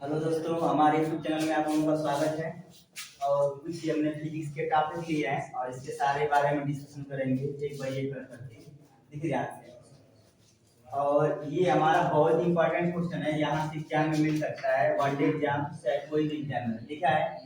Hello दोस्तों, हमारे YouTube channel में आप लोगों का स्वागत है। और कुछ हमने फिजिक्स के टॉपिक लिए हैं और इसके सारे बारे में डिस्कशन करेंगे एक बाय एक करके। देखिए ध्यान से। और ये हमारा बहुत ही इंपॉर्टेंट क्वेश्चन है, यहाँ से एग्जाम में मिल सकता है, वन डे एग्जाम चाहे कोई भी एग्जाम में। लिखा है,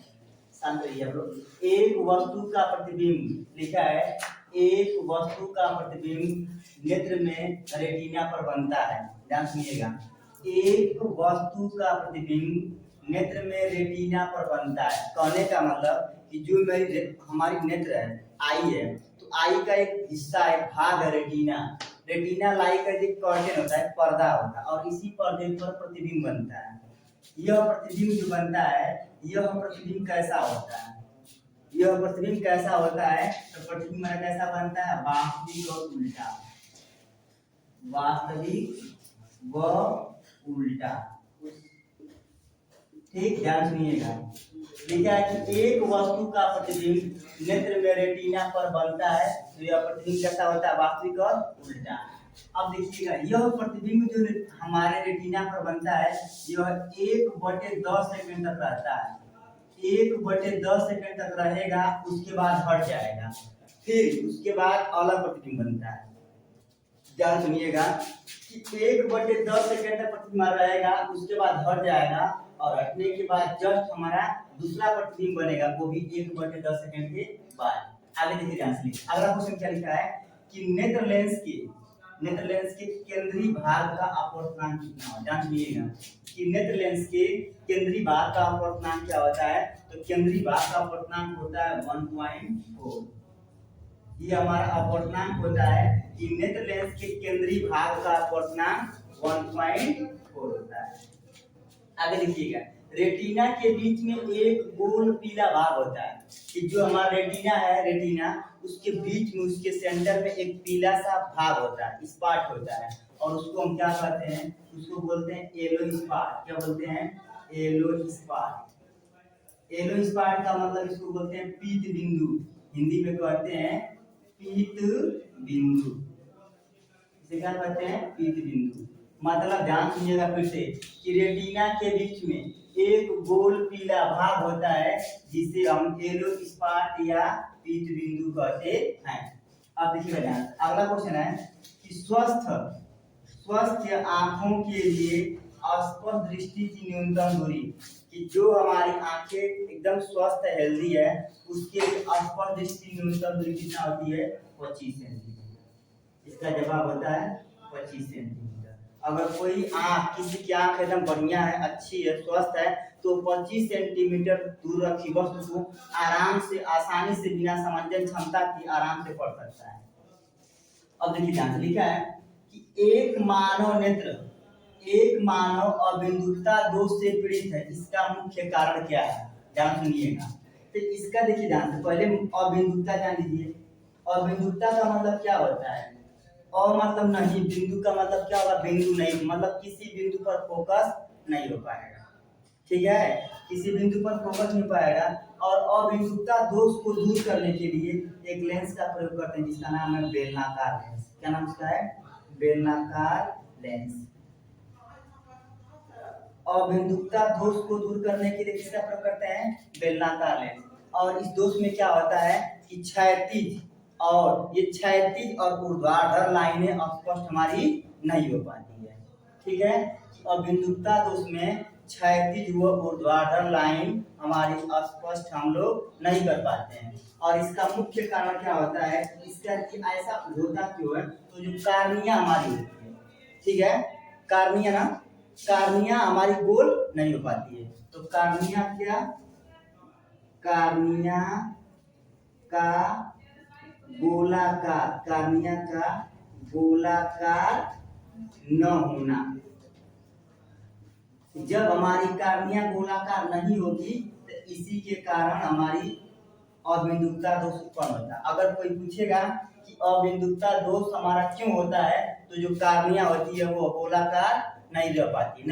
शांत रहिए आप लोग। एक वस्तु का प्रतिबिंब, लिखा है एक वस्तु का प्रतिबिंब नेत्र में रेटिना पर बनता है। ध्यान सुनिएगा, एक वस्तु का प्रतिबिंब नेत्र में रेटिना पर बनता है। कहने का मतलब कि जो मेरी हमारी नेत्र है, आई है, तो आई का एक हिस्सा है, भाग है रेटिना। रेटिना लाइक का एक कर्टेन होता है, पर्दा होता है, और इसी पर्दे पर प्रतिबिंब बनता है। यह प्रतिबिंब जो बनता है, यह प्रतिबिंब कैसा होता है? यह प्रतिबिंब कैसा होता है? तो प्रतिबिंब हमारा कैसा बनता है? वास्तविक और उल्टा। वास्तविक व उल्टा। ठीक, ध्यान सुनिएगा। लिखा है कि एक वस्तु का प्रतिबिंब नेत्र में रेटिना पर बनता है, तो यह प्रतिबिंब कैसा होता है? वास्तविक और उल्टा। अब देखिएगा, यह प्रतिबिंब जो हमारे रेटिना पर बनता है, यह 1/10 सेकंड तक रहता है। 1/10 सेकंड तक रहेगा, उसके बाद हट जाएगा। फिर उसके बाद अलग प्रतिबिंब बनता है। ध्यान सुनिएगा कि 1/10 सेकंड तक प्रतिबिंब रहेगा, उसके बाद हट जाएगा, और हटने के बाद जस्ट हमारा दूसरा प्रतिबिंब बनेगा, वो भी 1/10 सेकंड के बाद। आगे देखिए ध्यान से। अगला क्वेश्चन क्या लिखा है कि नेत्र लेंस के केंद्रीय भाग का अपवर्तनांक कितना होता है? ध्यान सुनिएगा कि नेत्र लेंस के केंद्रीय भाग का अपवर्तनांक क्या होता है? तो केंद्रीय भाग का अपवर्तनांक होता है 1.4। ये हमारा अपवर्तनांक होता है कि नेत्र लेंस के केंद्रीय भाग का अपवर्तनांक 1.4 होता है। आगे देखिएगा, रेटिना के बीच में एक गोल पीला भाग होता है कि जो हमारा रेटिना है, रेटिना उसके बीच में, उसके सेंटर में एक पीला सा भाग होता है, स्पॉट होता है, और उसको हम क्या कहते हैं? उसको बोलते हैं येलो स्पॉट। क्या बोलते हैं? Yellow spot. येलो स्पॉट का मतलब इसको बोलते हैं पीत बिंदु। हिंदी में कहते हैं पीत बिंदु। इसे क्या कहते हैं? पीत बिंदु। मतलब ध्यान सुनिएगा फिर से कि रेटिना के बीच में एक गोल पीला भाग होता है, जिसे हम येलो स्पॉट या पीत बिंदु कहते हैं। अब देखिएगा ध्यान। अगला क्वेश्चन है कि स्वस्थ आंखों के लिए स्पष्ट दृष्टि की न्यूनतम दूरी, कि जो हमारी आंखें एकदम स्वस्थ हेल्दी है, उसके स्पष्ट दृष्टि न्यूनतम दूरी कितना होती है? 25 सेंटीमीटर। इसका जवाब होता है 25 सेंटीमीटर। अगर कोई आंख, किसी की आंख एकदम बढ़िया है, अच्छी है, स्वस्थ है, तो 25 सेंटीमीटर दूर रखी वस्तु को आराम से, आसानी से, बिना समंजन क्षमता की आराम से पढ़ सकता है। अब देखिए ध्यान से। लिखा है कि एक मानव अबिंदुता दोष से पीड़ित है, इसका मुख्य कारण क्या है? ध्यान सुनिएगा। तो इसका देखिए ध्यान से, पहले अबिंदुता जान लीजिए। अबिंदुता का मतलब क्या होता है? और मतलब नहीं, बिंदु का मतलब क्या होगा? बिंदु नहीं, मतलब किसी बिंदु पर फोकस नहीं हो पाएगा। ठीक है, किसी बिंदु पर फोकस नहीं पाएगा। और अबिंदुता दोष को दूर करने के लिए एक लेंस का प्रयोग करते हैं, जिसका नाम है बेलनाकार लेंस। क्या नाम उसका है? बेलनाकार लेंस। अबिंदुता दोष को दूर करने के लिए किसका प्रयोग करते हैं? बेलनाकार लेंस। और इस दोष में क्या होता है कि क्षैतिज और ऊर्ध्वाधर लाइनें स्पष्ट हमारी नहीं हो पाती है। ठीक है, अबिंदुता दोष में क्षैतिज व ऊर्ध्वाधर लाइन हमारी स्पष्ट हम लोग नहीं कर पाते हैं। और इसका मुख्य कारण क्या होता है? इसका कि ऐसा होता क्यों है? तो जो कार्निया हमारी होती है, ठीक है, कार्निया हमारी गोल नहीं हो पाती है। तो कार्निया का गोलाकार न होना। जब हमारी कार्निया गोलाकार नहीं होगी, तो इसी के कारण हमारी अबिंदुता दोष उत्पन्न होता है। अगर कोई पूछेगा कि अबिंदुता दोष हमारा क्यों होता है, तो जो कार्निया होती है वो गोलाकार नहीं हो पाती है।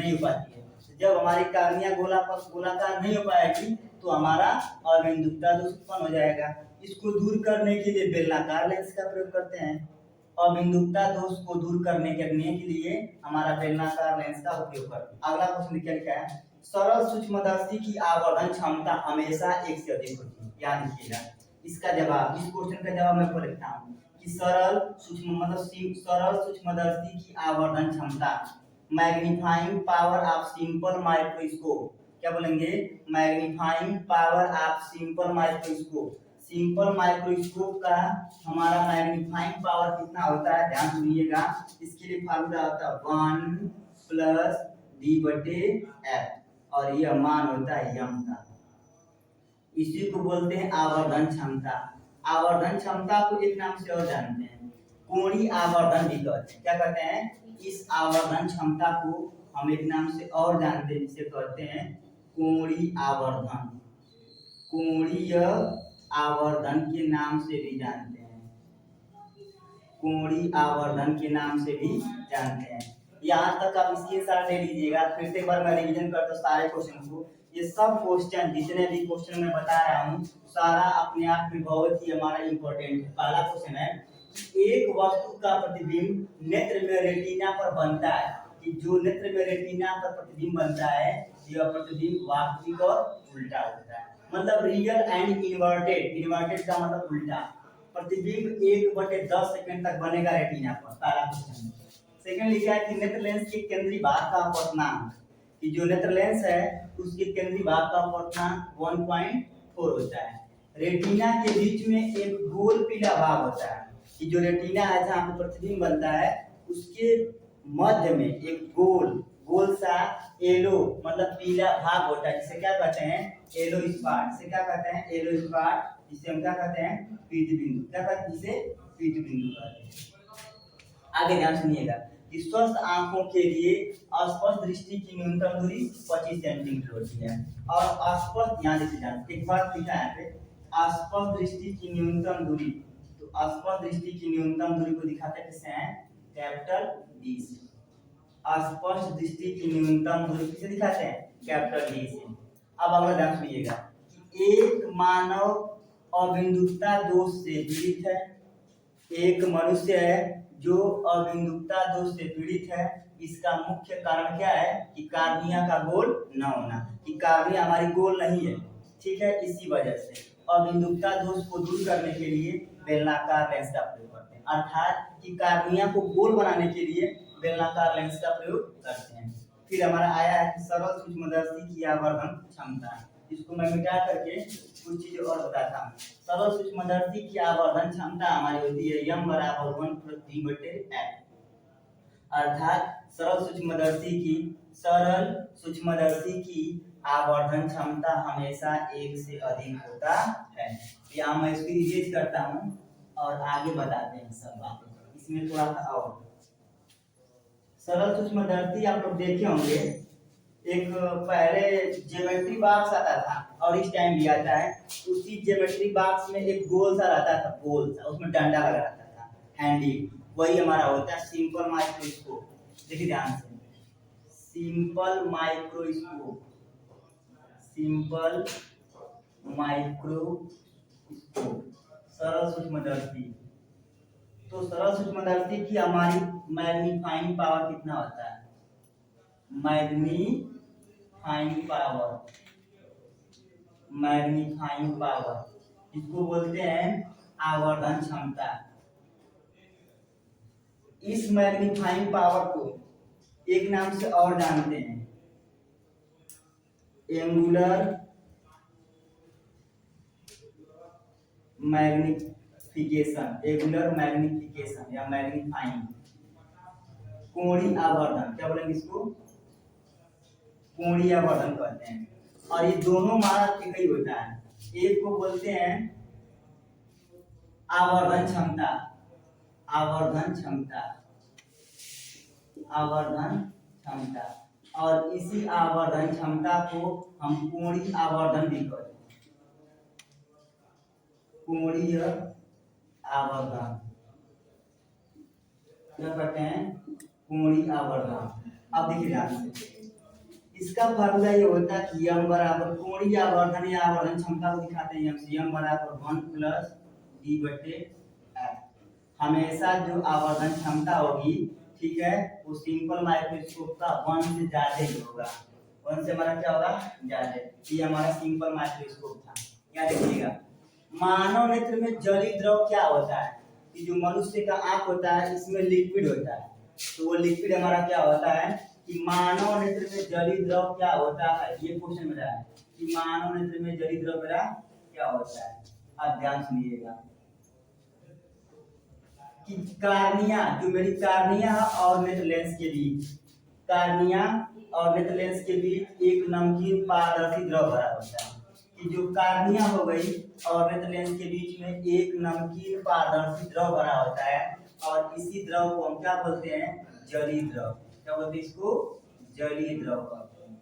जब हमारी कार्निया गोलाकार नहीं हो पाएगी, तो हमारा अबिंदुता दोष उत्पन्न हो जाएगा। इसको दूर करने के लिए बेलनाकार लेंस का प्रयोग करते हैं। अबिंदुता दोष को दूर करने के लिए हमारा बेलनाकार लेंस का उपयोग करते हैं। अगला क्वेश्चन क्या लिखा है? सरल सूक्ष्मदर्शी की आवर्धन क्षमता हमेशा एक से अधिक होती है। याद रखिएगा, इसका जवाब, इस क्वेश्चन का जवाब मैं लिखता हूँ कि सरल सूक्ष्मदर्शी की आवर्धन क्षमता, magnifying power of simple microscope, क्या बोलेंगे, magnifying power of simple microscope. Simple microscope का हमारा मैग्नीफाइंग पावर कितना होता है, ध्यान सुनिएगा, इसके लिए फार्मूला होता है 1+d/f और यह मान होता है यम का। इसी को बोलते हैं आवर्धन क्षमता। आवर्धन क्षमता को एक नाम से और जानते हैं, कोणीय आवर्धन भी कहते हैं। क्या कहते हैं, इस आवर्धन क्षमता को हम एक नाम से और जानते हैं, जिसे कहते हैं कोणीय आवर्धन। कोणीय आवर्धन के नाम से भी जानते हैं, कोणीय आवर्धन के नाम से भी जानते हैं। यहाँ तक आप इसके साथ ले लीजिएगा। फिर से एक बार मैं रिवीजन करता हूँ सारे क्वेश्चन को। ये सब क्वेश्चन, जितने भी क्वेश्चन मैं बता रहा हूँ, सारा अपने आप में बहुत ही हमारा इम्पोर्टेंट है। पहला क्वेश्चन है, एक वस्तु का प्रतिबिंब नेत्र में रेटिना पर बनता है, कि जो नेत्र में रेटिना पर प्रतिबिंब बनता है, यह प्रतिबिंब वास्तविक और उल्टा होता है। मतलब रियल एंड इन्वर्टेड। इन्वर्टेड का मतलब उल्टा। प्रतिबिंब 1/10 सेकंड तक बनेगा रेटिना पर। पहला क्वेश्चन। सेकंड लिखा है कि नेत्र लेंस के केंद्रीय भाग का अपवर्तनांक, कि जो नेत्र लेंस है उसके केंद्रीय भाग का अपवर्तनांक 1.4 होता है। रेटिना के बीच में एक गोल पीला भाग होता है, कि जो रेटिना है जहाँ पे प्रतिबिंब बनता है, उसके मध्य में एक गोल सा येलो मतलब पीला भाग होता है, जिसे क्या कहते हैं, येलो स्पॉट। जिसे क्या कहते हैं, येलो स्पॉट, जिसे हम क्या कहते हैं, पीत बिंदु। क्या कहते हैं, जिसे पीत बिंदु कहते हैं। आगे ध्यान सुनिएगा कि स्वस्थ आंखों के लिए अस्पष्ट दृष्टि की न्यूनतम दूरी 25 सेंटीमीटर होती है। और अस्पष्ट, यहाँ देखिए एक बात लिखा है यहाँ पे, अस्पष्ट दृष्टि की न्यूनतम दूरी। तो अस्पष्ट दृष्टि की न्यूनतम दूरी को दिखाते किससे हैं, कैपिटल डी से। अस्पष्ट दृष्टि की न्यूनतम दूरी किसे दिखाते हैं, कैपिटल डी से। अब अगला ध्यान सुनिएगा, एक मानव अबिंदुकता दोष से पीड़ित है। एक मनुष्य है जो अबिंदुकता दोष से पीड़ित है। इसका मुख्य कारण क्या है, कि कार्निया का गोल न होना, कि कार्निया हमारी गोल नहीं है, ठीक है। इसी वजह से अबिंदुकता दोष को दूर करने के लिए बेलनाकार लेंस का प्रयोग करते हैं, अर्थात कि कार्निया को गोल बनाने के लिए बेलनाकार लेंस का प्रयोग करते हैं। फिर हमारा आया है कि सरल सूक्ष्मदर्शी की आवर्धन क्षमता। इसको मैं मिटा करके कुछ चीजें और बताता हूँ। सरल सूक्ष्मदर्शी की आवर्धन क्षमता हमारी होती है m = 1+d/f, अर्थात सरल सूक्ष्मदर्शी की आवर्धन क्षमता हमेशा 1 से अधिक होता है। यहाँ मैं इसको इरेज करता हूँ और आगे बताते हैं सब बातें। इसमें थोड़ा सा और सरल सूक्ष्मदर्शी आप लोग देखे होंगे, एक पहले ज्योमेट्री बॉक्स आता था और इस टाइम भी आता है। उसी ज्योमेट्री बॉक्स में एक गोल सा रहता था, गोल सा, उसमें डंडा लगा रहता था, हैंडल। वही हमारा होता है सिंपल माइक्रोस्कोप। देखिए ध्यान से, सिंपल माइक्रोस्कोप, सिंपल माइक्रोस्कोप, सरल सूक्ष्मदर्शी। तो सरल सूक्ष्मदर्शी की हमारी मैग्नीफाइंग पावर कितना होता है, मैग्नीफाइंग पावर, इसको बोलते हैं आवर्धन क्षमता। इस मैग्नीफाइंग पावर को एक नाम से और जानते हैं, एंगुलर मैग्निफिकेशन, एंगुलर मैग्निफिकेशन या मैग्नीफाइंग, कोणीय आवर्धन। क्या बोलेंगे इसको, कोणीय आवर्धन कहते हैं। और ये दोनों हमारा एक ही होता है। एक को बोलते हैं आवर्धन क्षमता, आवर्धन क्षमता, आवर्धन क्षमता, और इसी आवर्धन क्षमता को हम कोणीय आवर्धन भी कहते हैं, कोणीय आवर्धन। क्या कहते हैं, कोणीय आवर्धन। अब देखिए ध्यान से, इसका फार्मूला ये होता है कि m बराबर कोणीय आवर्धन या आवर्धन क्षमता को दिखाते हैं m बराबर 1+d/f। हमेशा जो आवर्धन क्षमता होगी, ठीक है, वो सिंपल माइक्रोस्कोप का 1 से ज्यादा ही होगा। 1 से हमारा क्या होगा ज्यादा। ये हमारा सिंपल माइक्रोस्कोप था। क्या देखिएगा, मानव नेत्र में जलीय द्रव क्या होता है कि जो मनुष्य का आंख होता है इसमें लिक्विड होता है, तो वो लिक्विड हमारा क्या होता है कि मानव नेत्र में जलीय द्रव क्या होता है। ये क्वेश्चन मेरा है कि मानव नेत्र में जलीय द्रव मेरा क्या होता है। आप ध्यान सुनिएगा कि कार्निया, जो मेरी कार्निया और नेत्र लेंस के बीच, कार्निया और नेत्र लेंस के बीच एक नमकीन पारदर्शी द्रव भरा होता है। कि जो कार्निया हो गई और नेत्र लेंस के बीच में एक नमकीन पारदर्शी द्रव भरा होता है, और इसी द्रव को हम क्या बोलते हैं, जलीय द्रव। क्या बोलते हैं इसको, जलीय द्रव कहते हैं।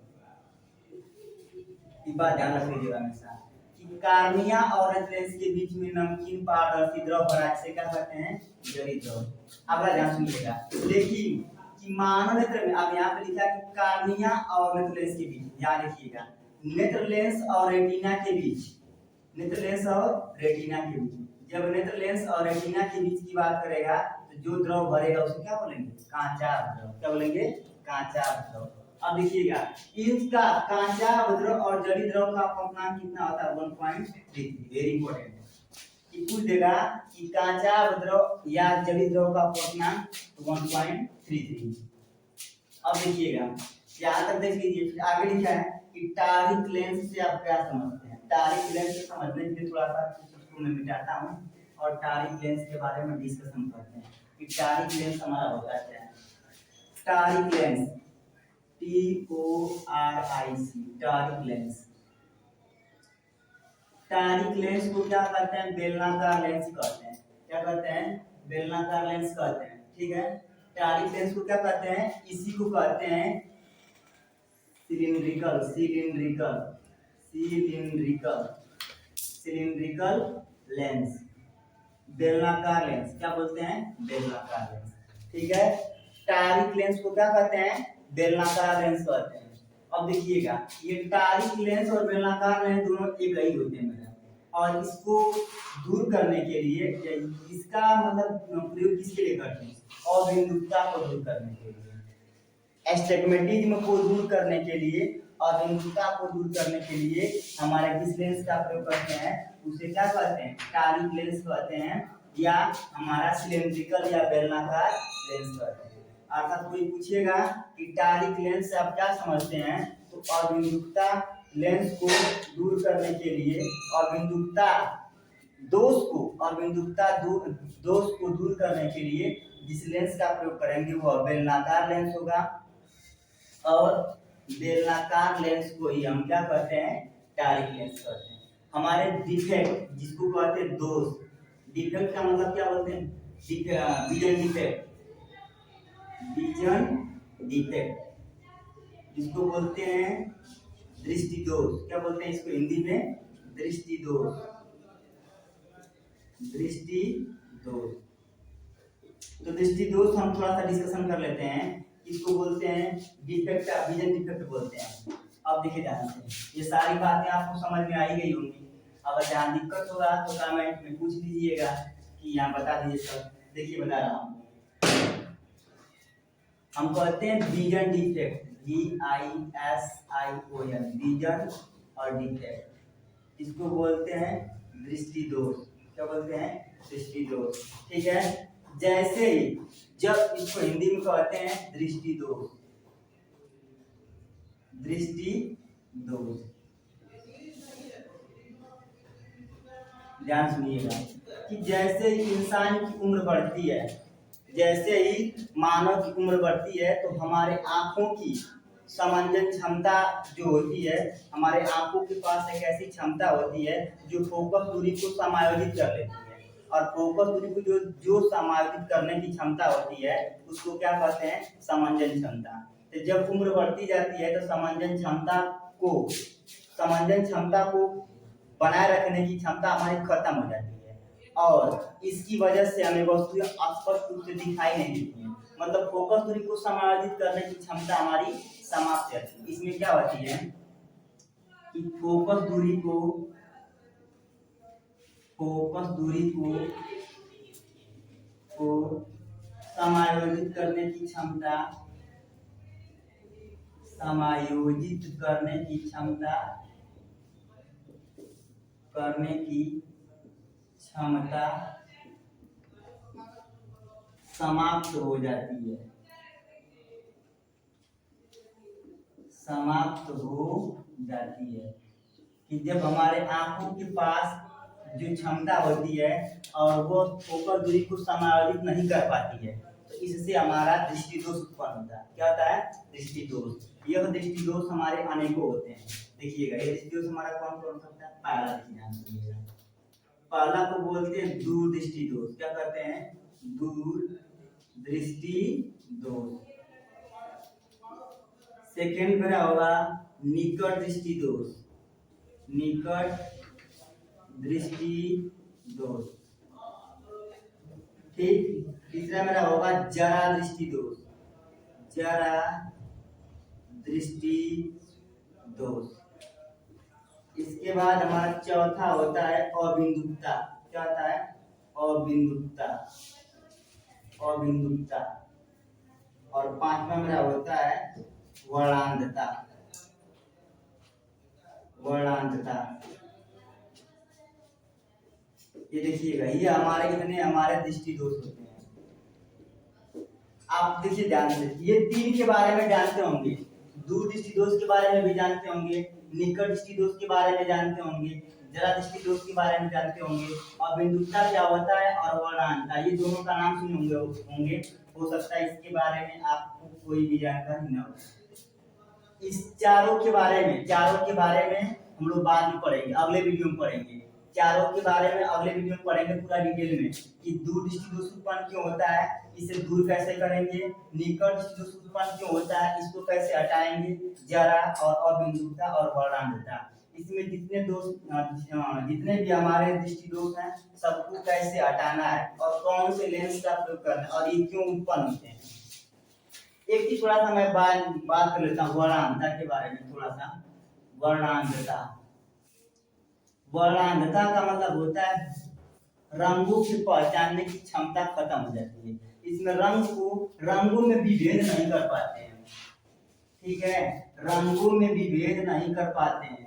ये बात ध्यान रख लीजिएगा हमेशा कि कार्निया और नेत्र लेंस के बीच में नमकीन पारदर्शी द्रव भरा, इसे क्या कहते हैं, जलीय द्रव। अब ध्यान सुनिएगा, लेकिन कि मानव नेत्र में, अब यहाँ पे लिखा है कि कार्निया और नेत्र लेंस के बीच, ध्यान रखिएगा, नेत्र लेंस और रेटिना के बीच, नेत्र लेंस और रेटिना के बीच, जब नेत्र लेंस और रेटिना के बीच की बात करेगा तो जो द्रव भरेगा उसे क्या बोलेंगे, कांचा द्रव। क्या बोलेंगे, कांचा द्रव। अब देखिएगा, इनका कांचा द्रव और जलीय द्रव का अपवर्तनांक कितना होता है, 1.33। वेरी इंपॉर्टेंट कि पूछ देगा कि कांचा द्रव या जलीय द्रव का अपवर्तनांक 1.33। अब देखिएगा, यहाँ तक देख लीजिए, फिर आगे लिखा है कि टारिक लेंस से आप क्या समझते हैं। टारिक लेंस से समझने के लिए थोड़ा सा इसको मैं मिटाता हूँ और टारिक लेंस के बारे में डिस्कशन करते हैं कि टारिक लेंस हमारा होता क्या है। टारिक लेंस, TORIC, टारिक लेंस, टारिक लेंस को क्या कहते हैं, बेलनाकार लेंस कहते हैं। क्या कहते हैं, बेलनाकार लेंस कहते हैं। ठीक है, टारिक लेंस को क्या कहते हैं, इसी को कहते हैं cylindrical, cylindrical, cylindrical, cylindrical lens, बेलनाकार लेंस। क्या बोलते हैं, बेलनाकार लेंस। ठीक है, टारिक लेंस को क्या कहते हैं, बेलनाकार लेंस कहते हैं। अब देखिएगा, ये टारिक लेंस और बेलनाकार लेंस दोनों एक ही होते हैं मेरा, और इसको दूर करने के लिए, इसका मतलब प्रयोग किसके लिए करते हैं, अबिंदुता को दूर करने के लिए, एस्टिग्मेटिज्म को दूर करने के लिए, अबिंदुता को दूर करने के लिए हमारे किस लेंस का प्रयोग करते हैं, उसे क्या कहते हैं, टारिक लेंस कहते हैं, या हमारा सिलिंड्रिकल या बेलनाकार लेंस कहते हैं। अर्थात कोई पूछेगा कि टारिक लेंस से आप क्या समझते हैं, तो अबिंदुता लेंस को दूर करने के लिए, अबिंदुता दोष को, अबिंदुता दोष को दूर करने के लिए जिस लेंस का प्रयोग करेंगे वह बेलनाकार लेंस होगा, और बेलनाकार लेंस को ही हम क्या कहते हैं, टारिक लेंस कहते हैं। हमारे डिफेक्ट, जिसको कहते हैं दोष, डिफेक्ट का मतलब क्या बोलते हैं, विजन डिफेक्ट, विजन डिफेक्ट, जिसको बोलते हैं दृष्टि दोष। क्या बोलते हैं इसको हिंदी में, दृष्टि दोष, दृष्टि दोष। तो दृष्टि दोष हम थोड़ा सा डिस्कशन कर लेते हैं, इसको बोलते हैं डिफेक्ट, विजन डिफेक्ट बोलते हैं। अब देखिए ध्यान से, ये सारी बातें आपको समझ में आई गई होंगी। अगर जहाँ दिक्कत होगा तो कमेंट में पूछ लीजिएगा कि यहाँ बता दीजिए सर। देखिए बता रहा हूँ, हम कहते हैं विजन डिफेक्ट, VISION, विजन और डिफेक्ट, इसको बोलते हैं दृष्टि दोष। क्या बोलते हैं, दृष्टि दोष। ठीक है, जैसे ही जब इसको हिंदी में कहते हैं दृष्टि दोष, दृष्टि दोष। ध्यान सुनिएगा कि जैसे ही इंसान की उम्र बढ़ती है, जैसे ही मानव की उम्र बढ़ती है, तो हमारे आंखों की समंजन क्षमता जो होती है, हमारे आंखों के पास एक ऐसी क्षमता होती है जो फोकस दूरी को समायोजित कर लेती है, और फोकस दूरी को जो समायोजित करने की क्षमता होती है उसको क्या कहते हैं, समंजन क्षमता। तो जब उम्र बढ़ती जाती है तो समंजन क्षमता को बनाए रखने की क्षमता हमारी खत्म हो जाती है, और इसकी वजह से हमें वस्तुएं स्पष्ट रूप से दिखाई नहीं देती हैं। मतलब फोकस दूरी को समायोजित करने की क्षमता हमारी समाप्त है। इसमें क्या होती है कि फोकस दूरी को समायोजित करने की क्षमता समायोजित करने की क्षमता समाप्त हो जाती है, समाप्त हो जाती है। कि जब हमारे आंखों के पास जो क्षमता होती है और वो फोकल दूरी को समायोजित नहीं कर पाती है, तो इससे हमारा दृष्टि दोष उत्पन्न होता है। क्या होता है? दृष्टि दोष। यह दृष्टि दोष हमारे अनेकों होते हैं। देखिएगा, ये दृष्टि दोष हमारा कौन कौन सा होता है? पहला ध्यान दीजिएगा, पहला को बोलते हैं दूर दृष्टि दोष। क्या कहते हैं? दूर दृष्टि दोष। सेकेंड मेरा होगा निकट दृष्टि दोष, निकट दृष्टि दोष। ठीक। तीसरा मेरा होगा जरा दृष्टि दोष, जरा दृष्टि दोष। इसके बाद हमारा चौथा होता है अबिंदुकता। क्या होता है? अबिंदुकता, अबिंदुकता। और पांचवा मेरा होता है वर्णांधता, वर्णांधता। ये देखिएगा, ये हमारे दृष्टि दोष होते हैं। आप देखिए ध्यान से, ये तीन के बारे में जानते होंगे। दूर दृष्टि दोष के बारे में भी जानते होंगे, निकट दृष्टि दोष के बारे में जानते होंगे, जरा दृष्टि दोष के बारे में जानते होंगे, और बिंदुता क्या होता है और वर्णांधता, ये दोनों का नाम सुने होंगे। हो सकता है इसके बारे में आपको कोई भी जानकारी न हो। इस चारों के बारे में हम लोग बाद में पढ़ेंगे, अगले वीडियो में पढ़ेंगे। चारों के बारे में अगले वीडियो में पढ़ेंगे पूरा डिटेल में, कि दूर दृष्टि दोष उत्पन्न क्यों होता है, इसे दूर कैसे करेंगे, निकट दृष्टि दोष उत्पन्न क्यों होता है, इसको कैसे हटाएंगे, जरा और अबिंदुता और वर्णांधता। इसमें जितने भी हमारे दृष्टि दोष हैं सबको कैसे हटाना है और कौन से लेंस का प्रयोग करना है और ये क्यों उत्पन्न होते हैं। एक चीज थोड़ा सा मैं बात कर लेता हूँ वर्णांधता के बारे में। थोड़ा सा वर्णांधता, वर्णांधता का मतलब होता है रंगों की पहचानने की क्षमता खत्म हो जाती है। इसमें रंगों में विभेद नहीं कर पाते हैं। ठीक है, रंगों में विभेद नहीं कर पाते हैं,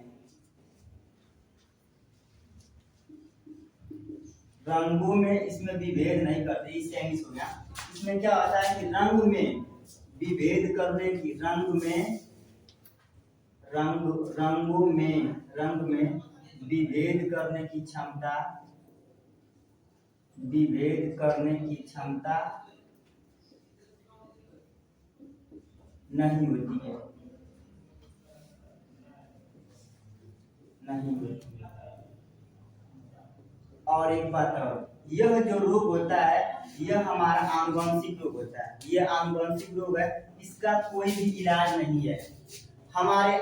रंगों में इसमें विभेद नहीं करते। इससे हो गया। इसमें क्या होता है कि रंग में विभेद करने की, रंग में विभेद करने की क्षमता नहीं होती है, नहीं होती है। और एक बात और, यह जो रोग होता है यह हमारा आनुवंशिक रोग होता है। यह आनुवंशिक रोग है, इसका कोई भी इलाज नहीं है। हमारी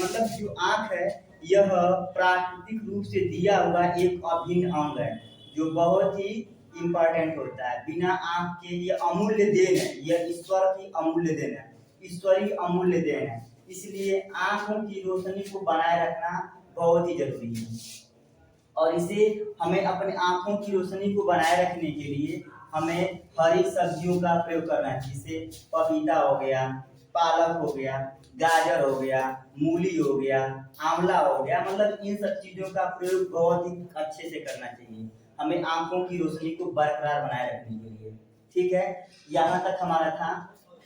मतलब जो आंख है यह प्राकृतिक रूप से दिया हुआ एक अभिन्न अंग है जो बहुत ही इम्पोर्टेंट होता है। बिना आंख के ये अमूल्य देन है, यह ईश्वर की अमूल्य देन है, ईश्वरीय अमूल्य देन है। इसलिए आंखों की रोशनी को बनाए रखना बहुत ही जरूरी है। और इसे हमें अपने आंखों की रोशनी को बनाए रखने के लिए हमें हरी सब्जियों का प्रयोग करना है, जैसे पपीता हो गया, पालक हो गया, गाजर हो गया, मूली हो गया, आंवला हो गया। मतलब इन सब चीजों का प्रयोग बहुत ही अच्छे से करना चाहिए हमें आंखों की रोशनी को बरकरार बनाए रखने के लिए। ठीक है, यहाँ तक हमारा था।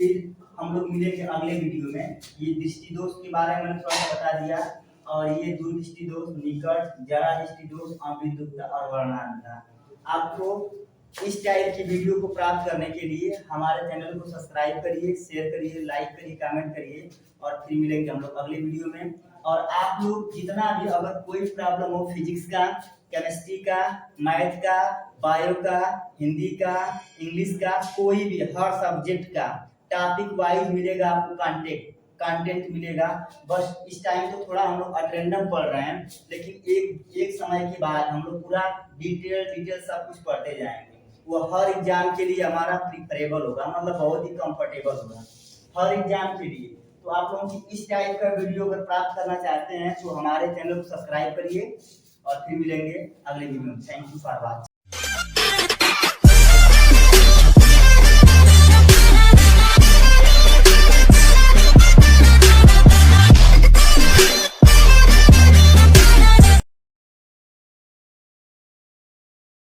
फिर हम लोग मिलेंगे अगले वीडियो में। ये दृष्टि दोष के बारे में मैंने थोड़ा सा बता दिया, और ये दूर दृष्टि दोष, निकट, जरा दृष्टि दोष, अबिंदुता और वर्णांधता। आपको इस टाइप की वीडियो को प्राप्त करने के लिए हमारे चैनल को सब्सक्राइब करिए, शेयर करिए, लाइक करिए, कमेंट करिए। और फिर मिलेंगे हम लोग अगले वीडियो में। और आप लोग जितना भी अगर कोई प्रॉब्लम हो, फिजिक्स का, केमिस्ट्री का, मैथ का, बायो का, हिंदी का, इंग्लिश का, कोई भी हर सब्जेक्ट का टॉपिक वाइज मिलेगा आपको, कंटेंट मिलेगा। बस इस टाइम तो थोड़ा हम लोग अटेंडम पढ़ रहे हैं, लेकिन एक समय के बाद हम लोग पूरा डिटेल सब कुछ पढ़ते जाएंगे। वो हर एग्जाम के लिए हमारा प्रिफरेबल होगा, मतलब बहुत ही कंफर्टेबल होगा हर एग्जाम के लिए। तो आप लोगों की इस टाइप का वीडियो अगर प्राप्त करना चाहते हैं तो हमारे चैनल को सब्सक्राइब करिए। और फिर मिलेंगे अगले वीडियो में। Thank you for watching.